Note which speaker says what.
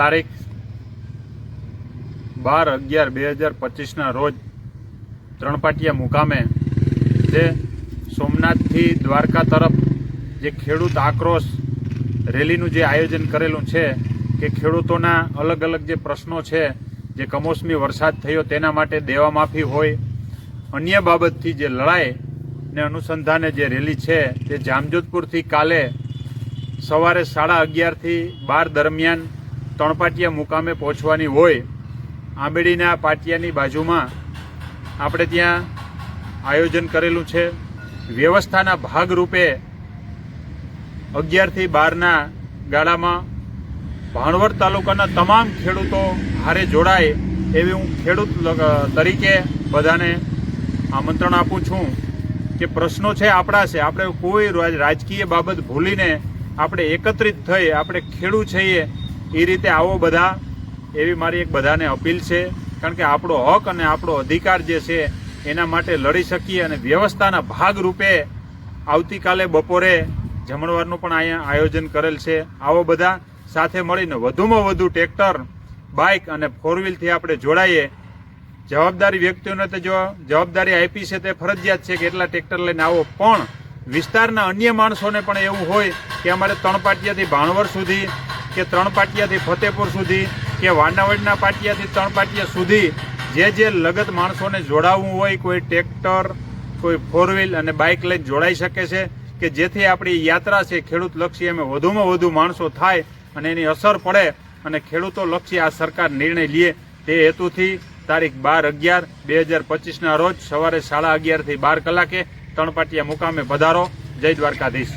Speaker 1: તારીખ 12/11/2025 રોજ ત્રણપાટિયા મુકામે જે સોમનાથથી દ્વારકા તરફ જે ખેડૂત આક્રોશ રેલીનું જે આયોજન કરેલું છે કે ખેડૂતોના અલગ અલગ જે પ્રશ્નો છે, જે કમોસમી વરસાદ થયો તેના માટે દેવા માફી હોય, અન્ય બાબતથી જે લડાઈ ને અનુસંધાને જે રેલી છે તે જામજોધપુરથી કાલે સવારે 11:30 થી 12 દરમિયાન ત્રણપાટિયા મુકામે પહોંચવાની હોય. આંબેડીના પાટિયાની બાજુમાં આપણે ત્યાં આયોજન કરેલું છે. વ્યવસ્થાના ભાગરૂપે 11 થી 12ના ગાળામાં ભાણવડ તાલુકાના તમામ ખેડૂતો હારે જોડાય એવી હું ખેડૂત તરીકે બધાને આમંત્રણ આપું છું કે પ્રશ્નો છે આપણા છે, આપણે કોઈ રાજકીય બાબત ભૂલીને આપણે એકત્રિત થઈ આપણે ખેડૂત છીએ એ રીતે આવો બધા, એવી મારી એક બધાને અપીલ છે. કારણ કે આપણો હક અને આપણો અધિકાર જે છે એના માટે લડી શકીએ. અને વ્યવસ્થાના ભાગરૂપે આવતીકાલે બપોરે જમણવારનું પણ અહીંયા આયોજન કરેલ છે. આવો બધા સાથે મળીને વધુમાં વધુ ટ્રેક્ટર, બાઇક અને 4 વ્હીલથી આપણે જોડાઈએ. જવાબદારી વ્યક્તિઓને તો જો જવાબદારી આપી છે તે ફરજિયાત છે કે એટલા ટ્રેક્ટર લઈને આવો, પણ વિસ્તારના અન્ય માણસોને પણ એવું હોય કે અમારે ત્રણપાટિયાથી ભાણવડ સુધી કે ત્રણપાટિયાથી ફતેપુર સુધી કે વાનાવડના પાટિયાથી ત્રણપાટિયા સુધી જે લગત માણસોને જોડાવવું હોય, કોઈ ટ્રેક્ટર, કોઈ 4 વ્હીલ અને બાઇક લઈને જોડાઈ શકે છે કે જેથી આપણી યાત્રા છે ખેડૂત લક્ષી અમે વધુમાં વધુ માણસો થાય અને એની અસર પડે અને ખેડૂતો લક્ષી આ સરકાર નિર્ણય લે. તે હેતુથી તારીખ 12/11/2025ના રોજ સવારે 11:30 થી 12 કલાકે ત્રણપાટિયા મુકામે પધારો. જય દ્વારકાધીશ.